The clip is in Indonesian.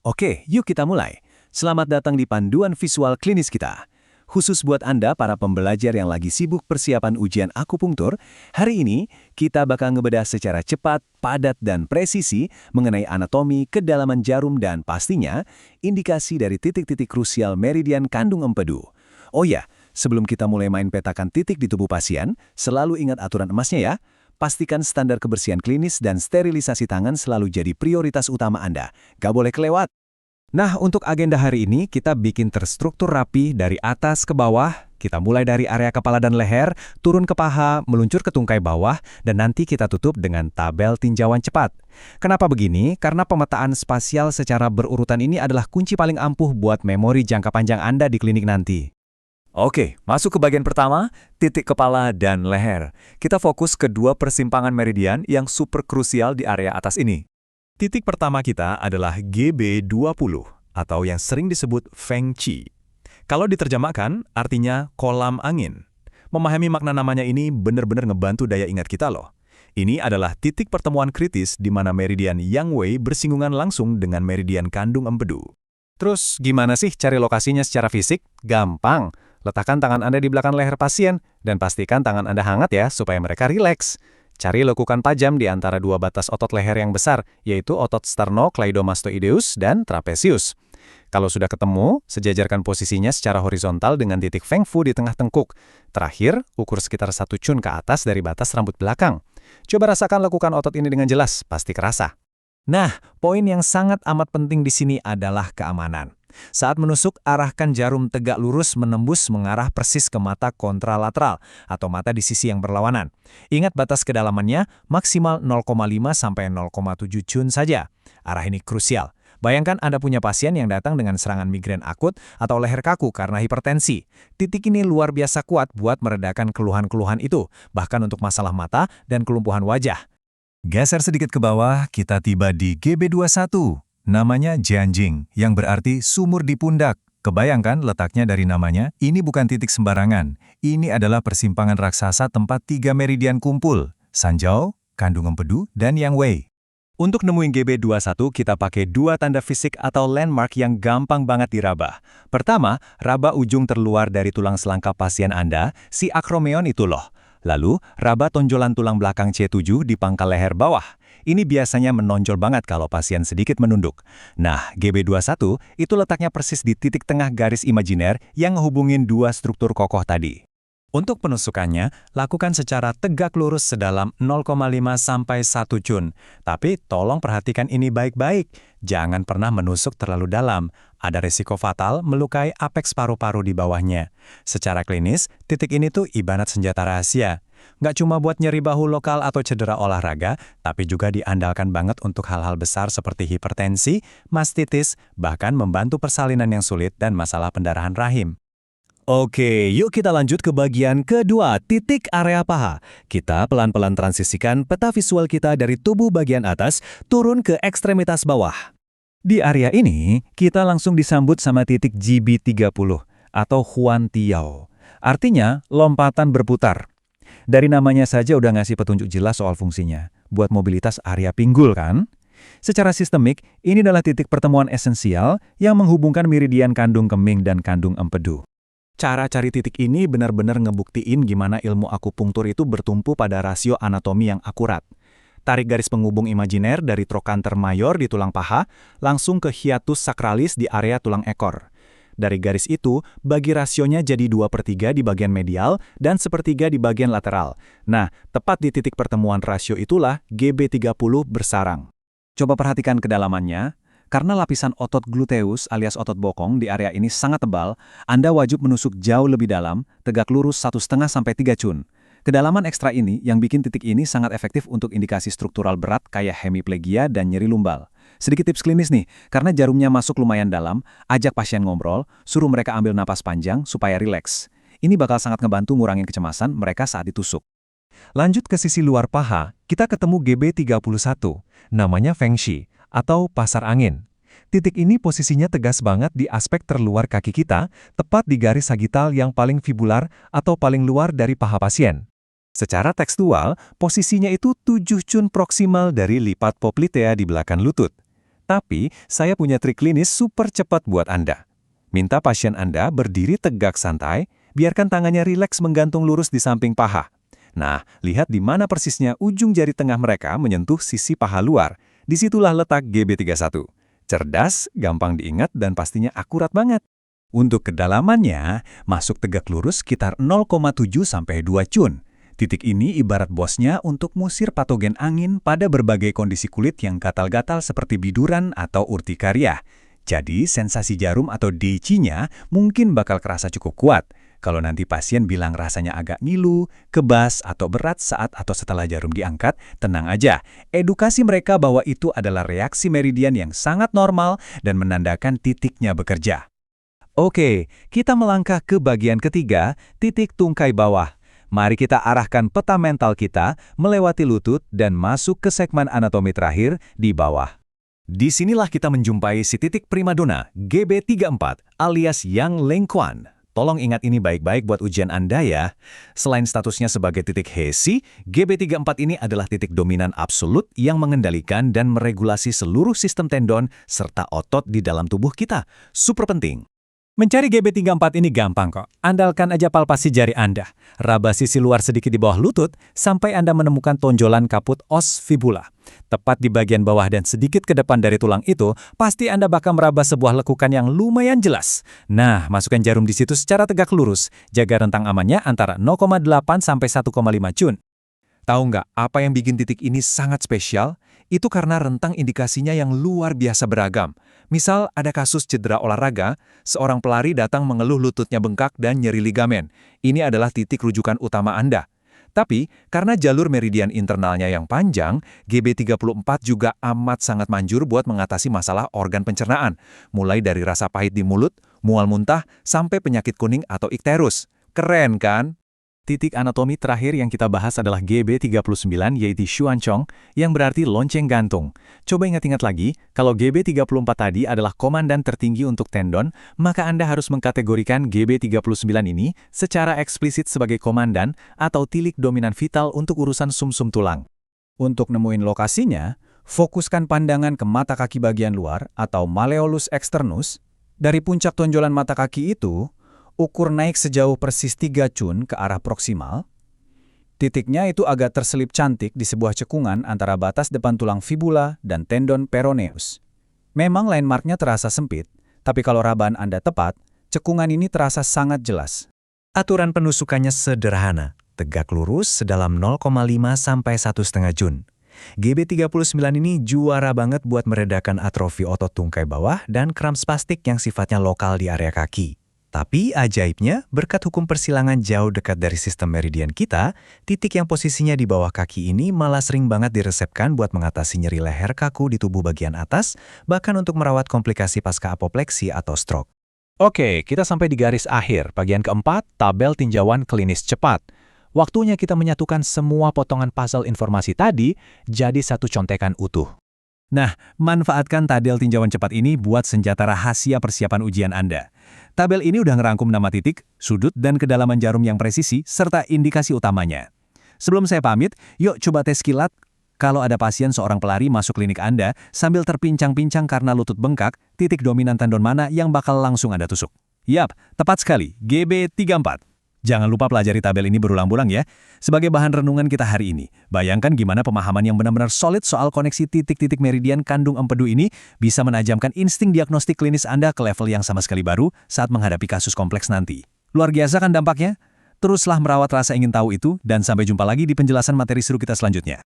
Oke, yuk kita mulai. Selamat datang di panduan visual klinis kita. Khusus buat Anda para pembelajar yang lagi sibuk persiapan ujian akupunktur, hari ini kita bakal ngebedah secara cepat, padat, dan presisi mengenai anatomi, kedalaman jarum, dan pastinya indikasi dari titik-titik krusial meridian kandung empedu. Oh ya, sebelum kita mulai main petakan titik di tubuh pasien, selalu ingat aturan emasnya ya. Pastikan standar kebersihan klinis dan sterilisasi tangan selalu jadi prioritas utama Anda. Gak boleh kelewat. Nah, untuk agenda hari ini kita bikin terstruktur rapi dari atas ke bawah. Kita mulai dari area kepala dan leher, turun ke paha, meluncur ke tungkai bawah, dan nanti kita tutup dengan tabel tinjauan cepat. Kenapa begini? Karena pemetaan spasial secara berurutan ini adalah kunci paling ampuh buat memori jangka panjang Anda di klinik nanti. Oke, masuk ke bagian pertama, titik kepala dan leher. Kita fokus ke dua persimpangan meridian yang super krusial di area atas ini. Titik pertama kita adalah GB20, atau yang sering disebut Feng Qi. Kalau diterjemahkan, artinya kolam angin. Memahami makna namanya ini benar-benar ngebantu daya ingat kita loh. Ini adalah titik pertemuan kritis di mana meridian Yang Wei bersinggungan langsung dengan meridian kandung empedu. Terus gimana sih cari lokasinya secara fisik? Gampang. Letakkan tangan Anda di belakang leher pasien, dan pastikan tangan Anda hangat ya, supaya mereka rileks. Cari lekukan tajam di antara dua batas otot leher yang besar, yaitu otot sternocleidomastoideus dan trapezius. Kalau sudah ketemu, sejajarkan posisinya secara horizontal dengan titik Feng Fu di tengah tengkuk. Terakhir, ukur sekitar 1 cun ke atas dari batas rambut belakang. Coba rasakan lekukan otot ini dengan jelas, pasti kerasa. Nah, poin yang sangat amat penting di sini adalah keamanan. Saat menusuk, arahkan jarum tegak lurus menembus mengarah persis ke mata kontralateral atau mata di sisi yang berlawanan. Ingat batas kedalamannya maksimal 0,5 sampai 0,7 cun saja. Arah ini krusial. Bayangkan Anda punya pasien yang datang dengan serangan migrain akut atau leher kaku karena hipertensi. Titik ini luar biasa kuat buat meredakan keluhan-keluhan itu, bahkan untuk masalah mata dan kelumpuhan wajah. Geser sedikit ke bawah, kita tiba di GB21. Namanya Jianjing, yang berarti sumur di pundak. Kebayangkan letaknya dari namanya, ini bukan titik sembarangan. Ini adalah persimpangan raksasa tempat 3 meridian kumpul, Sanjiao, kandung empedu, dan Yang Wei. Untuk nemuin GB21, kita pakai 2 tanda fisik atau landmark yang gampang banget diraba. Pertama, raba ujung terluar dari tulang selangkap pasien Anda, si akromeon itu loh. Lalu, raba tonjolan tulang belakang C7 di pangkal leher bawah. Ini biasanya menonjol banget kalau pasien sedikit menunduk. Nah, GB21 itu letaknya persis di titik tengah garis imajiner yang menghubungin dua struktur kokoh tadi. Untuk penusukannya, lakukan secara tegak lurus sedalam 0,5 sampai 1 cun. Tapi tolong perhatikan ini baik-baik. Jangan pernah menusuk terlalu dalam. Ada risiko fatal melukai apeks paru-paru di bawahnya. Secara klinis, titik ini tuh ibarat senjata rahasia. Nggak cuma buat nyeri bahu lokal atau cedera olahraga, tapi juga diandalkan banget untuk hal-hal besar seperti hipertensi, mastitis, bahkan membantu persalinan yang sulit dan masalah pendarahan rahim. Oke, yuk kita lanjut ke bagian kedua, titik area paha. Kita pelan-pelan transisikan peta visual kita dari tubuh bagian atas turun ke ekstremitas bawah. Di area ini, kita langsung disambut sama titik GB30 atau Huan Tiao. Artinya, lompatan berputar. Dari namanya saja udah ngasih petunjuk jelas soal fungsinya. Buat mobilitas area pinggul kan? Secara sistemik, ini adalah titik pertemuan esensial yang menghubungkan meridian kandung keming dan kandung empedu. Cara cari titik ini benar-benar ngebuktiin gimana ilmu akupunktur itu bertumpu pada rasio anatomi yang akurat. Tarik garis penghubung imajiner dari trochanter mayor di tulang paha, langsung ke hiatus sacralis di area tulang ekor. Dari garis itu, bagi rasionya jadi 2/3 di bagian medial dan 1/3 di bagian lateral. Nah, tepat di titik pertemuan rasio itulah GB30 bersarang. Coba perhatikan kedalamannya. Karena lapisan otot gluteus alias otot bokong di area ini sangat tebal, Anda wajib menusuk jauh lebih dalam, tegak lurus 1,5 sampai 3 cun. Kedalaman ekstra ini yang bikin titik ini sangat efektif untuk indikasi struktural berat kayak hemiplegia dan nyeri lumbal. Sedikit tips klinis nih, karena jarumnya masuk lumayan dalam, ajak pasien ngobrol, suruh mereka ambil napas panjang supaya rileks. Ini bakal sangat ngebantu ngurangin kecemasan mereka saat ditusuk. Lanjut ke sisi luar paha, kita ketemu GB31, namanya Feng Qi, atau pasar angin. Titik ini posisinya tegas banget di aspek terluar kaki kita, tepat di garis sagital yang paling fibular atau paling luar dari paha pasien. Secara tekstual, posisinya itu 7 cun proksimal dari lipat poplitea di belakang lutut. Tapi, saya punya trik klinis super cepat buat Anda. Minta pasien Anda berdiri tegak santai, biarkan tangannya rileks menggantung lurus di samping paha. Nah, lihat di mana persisnya ujung jari tengah mereka menyentuh sisi paha luar. Disitulah letak GB31. Cerdas, gampang diingat, dan pastinya akurat banget. Untuk kedalamannya, masuk tegak lurus sekitar 0,7 sampai 2 cun. Titik ini ibarat bosnya untuk musir patogen angin pada berbagai kondisi kulit yang gatal-gatal seperti biduran atau urtikaria. Jadi, sensasi jarum atau DC-nya mungkin bakal kerasa cukup kuat. Kalau nanti pasien bilang rasanya agak ngilu, kebas, atau berat saat atau setelah jarum diangkat, tenang aja. Edukasi mereka bahwa itu adalah reaksi meridian yang sangat normal dan menandakan titiknya bekerja. Oke, kita melangkah ke bagian ketiga, titik tungkai bawah. Mari kita arahkan peta mental kita melewati lutut dan masuk ke segmen anatomi terakhir di bawah. Disinilah kita menjumpai si titik primadona GB34 alias Yang Lengkuan. Tolong ingat ini baik-baik buat ujian Anda ya. Selain statusnya sebagai titik Hesi, GB34 ini adalah titik dominan absolut yang mengendalikan dan meregulasi seluruh sistem tendon serta otot di dalam tubuh kita. Super penting. Mencari GB34 ini gampang kok. Andalkan aja palpasi jari Anda. Raba sisi luar sedikit di bawah lutut sampai Anda menemukan tonjolan kaput os fibula. Tepat di bagian bawah dan sedikit ke depan dari tulang itu, pasti Anda bakal meraba sebuah lekukan yang lumayan jelas. Nah, masukkan jarum di situ secara tegak lurus. Jaga rentang amannya antara 0,8 sampai 1,5 cun. Tahu nggak apa yang bikin titik ini sangat spesial? Itu karena rentang indikasinya yang luar biasa beragam. Misal ada kasus cedera olahraga, seorang pelari datang mengeluh lututnya bengkak dan nyeri ligamen. Ini adalah titik rujukan utama Anda. Tapi, karena jalur meridian internalnya yang panjang, GB34 juga amat sangat manjur buat mengatasi masalah organ pencernaan, mulai dari rasa pahit di mulut, mual muntah, sampai penyakit kuning atau ikterus. Keren kan? Titik anatomi terakhir yang kita bahas adalah GB39 yaitu Xuanchong yang berarti lonceng gantung. Coba ingat-ingat lagi, kalau GB34 tadi adalah komandan tertinggi untuk tendon, maka Anda harus mengkategorikan GB39 ini secara eksplisit sebagai komandan atau tilik dominan vital untuk urusan sumsum tulang. Untuk nemuin lokasinya, fokuskan pandangan ke mata kaki bagian luar atau malleolus externus. Dari puncak tonjolan mata kaki itu, ukur naik sejauh persis 3 cun ke arah proksimal. Titiknya itu agak terselip cantik di sebuah cekungan antara batas depan tulang fibula dan tendon peroneus. Memang landmarknya terasa sempit, tapi kalau rabaan Anda tepat, cekungan ini terasa sangat jelas. Aturan penusukannya sederhana, tegak lurus sedalam 0,5 sampai 1,5 cun. GB39 ini juara banget buat meredakan atrofi otot tungkai bawah dan kram spastik yang sifatnya lokal di area kaki. Tapi ajaibnya, berkat hukum persilangan jauh dekat dari sistem meridian kita, titik yang posisinya di bawah kaki ini malah sering banget diresepkan buat mengatasi nyeri leher kaku di tubuh bagian atas, bahkan untuk merawat komplikasi pasca apopleksi atau stroke. Oke, kita sampai di garis akhir, bagian keempat, tabel tinjauan klinis cepat. Waktunya kita menyatukan semua potongan puzzle informasi tadi jadi satu contekan utuh. Nah, manfaatkan tabel tinjauan cepat ini buat senjata rahasia persiapan ujian Anda. Tabel ini udah ngerangkum nama titik, sudut, dan kedalaman jarum yang presisi, serta indikasi utamanya. Sebelum saya pamit, yuk coba tes kilat. Kalau ada pasien seorang pelari masuk klinik Anda, sambil terpincang-pincang karena lutut bengkak, titik dominan tendon mana yang bakal langsung Anda tusuk? Yap, tepat sekali, GB34. Jangan lupa pelajari tabel ini berulang-ulang ya, sebagai bahan renungan kita hari ini. Bayangkan gimana pemahaman yang benar-benar solid soal koneksi titik-titik meridian kandung empedu ini bisa menajamkan insting diagnostik klinis Anda ke level yang sama sekali baru saat menghadapi kasus kompleks nanti. Luar biasa kan dampaknya? Teruslah merawat rasa ingin tahu itu, dan sampai jumpa lagi di penjelasan materi seru kita selanjutnya.